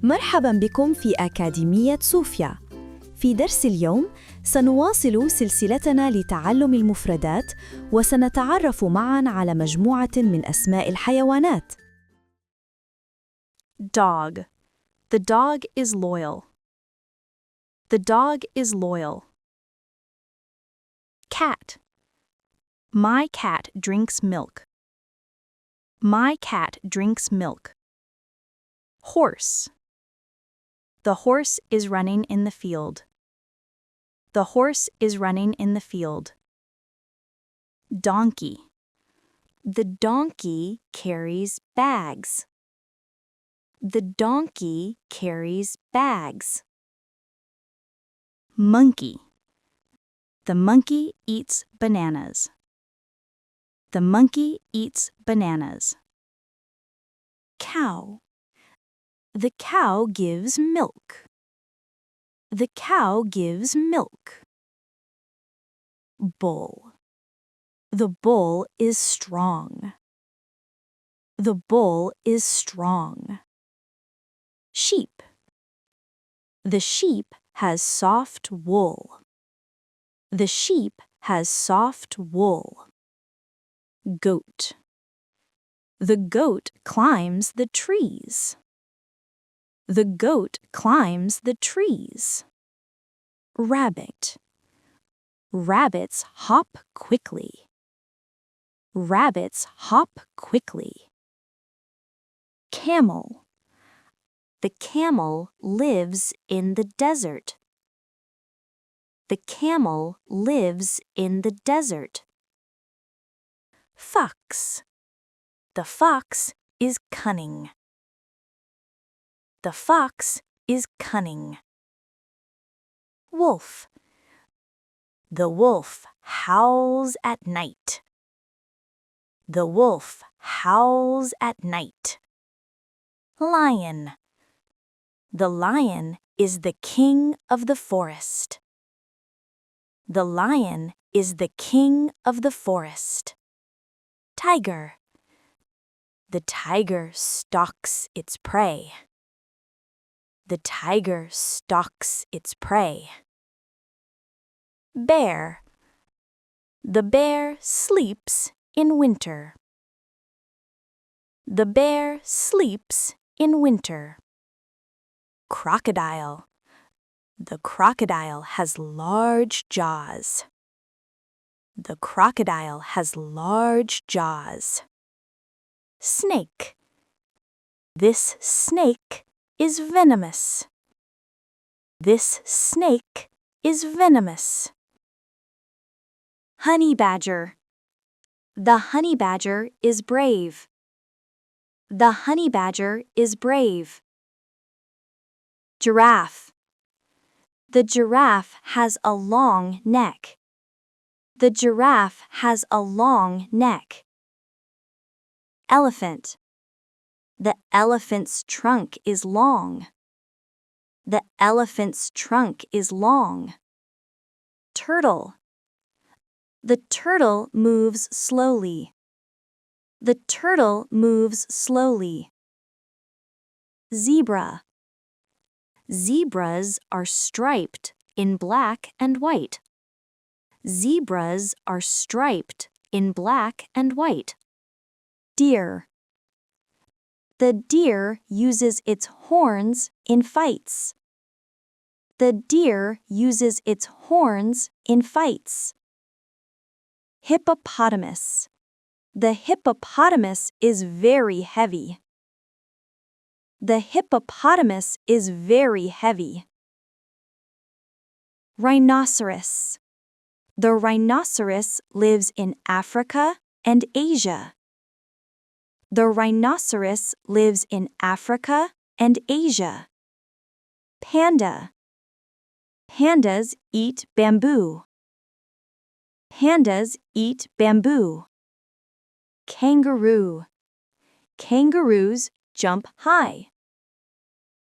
مرحباً بكم في أكاديمية صوفيا. في درس اليوم سنواصل سلسلتنا لتعلم المفردات، وسنتعرف معاً على مجموعة من أسماء الحيوانات. Dog. The dog is loyal. The dog is loyal. Cat. My cat drinks milk. My cat drinks milk. Horse. The horse is running in the field. The horse is running in the field. Donkey. The donkey carries bags. The donkey carries bags. Monkey. The monkey eats bananas. The monkey eats bananas. Cow. The cow gives milk. The cow gives milk. Bull. The bull is strong. The bull is strong. Sheep. The sheep has soft wool. The sheep has soft wool. Goat. The goat climbs the trees. The goat climbs the trees. Rabbit. Rabbits hop quickly. Rabbits hop quickly. Camel. The camel lives in the desert. The camel lives in the desert. Fox. The fox is cunning. The fox is cunning. Wolf. The wolf howls at night. The wolf howls at night. Lion. The lion is the king of the forest. The lion is the king of the forest. Tiger. The tiger stalks its prey. The tiger stalks its prey. Bear. The bear sleeps in winter. The bear sleeps in winter. Crocodile. The crocodile has large jaws. The crocodile has large jaws. Snake. This snake is venomous. This snake is venomous. Honey badger. The honey badger is brave. The honey badger is brave. Giraffe. The giraffe has a long neck. The giraffe has a long neck. Elephant. The elephant's trunk is long. The elephant's trunk is long. Turtle. The turtle moves slowly. The turtle moves slowly. Zebra. Zebras are striped in black and white. Zebras are striped in black and white. Deer. The deer uses its horns in fights. The deer uses its horns in fights. Hippopotamus. The hippopotamus is very heavy. The hippopotamus is very heavy. Rhinoceros. The rhinoceros lives in Africa and Asia. The rhinoceros lives in Africa and Asia. Panda. Pandas eat bamboo. Pandas eat bamboo. Kangaroo. Kangaroos jump high.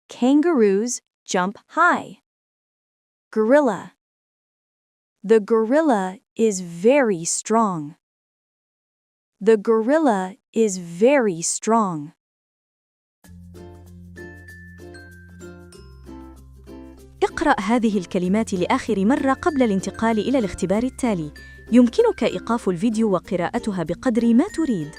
Kangaroos jump high. Gorilla. The gorilla is very strong. The gorilla is very strong. اقرأ هذه الكلمات لآخر مرة قبل الانتقال إلى الاختبار التالي. يمكنك إيقاف الفيديو وقراءتها بقدر ما تريد.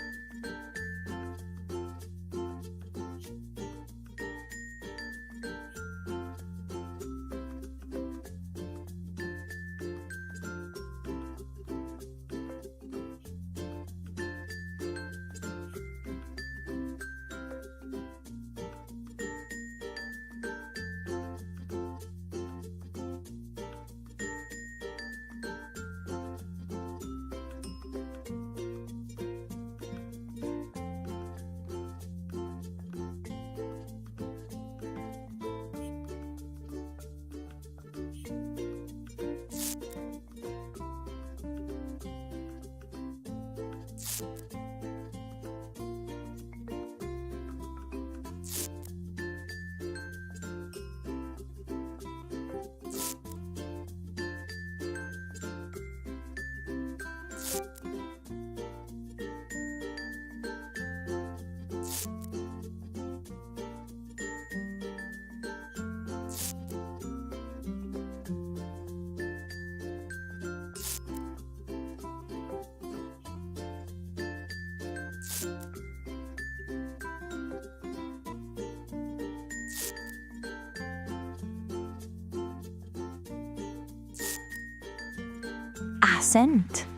أحسنت.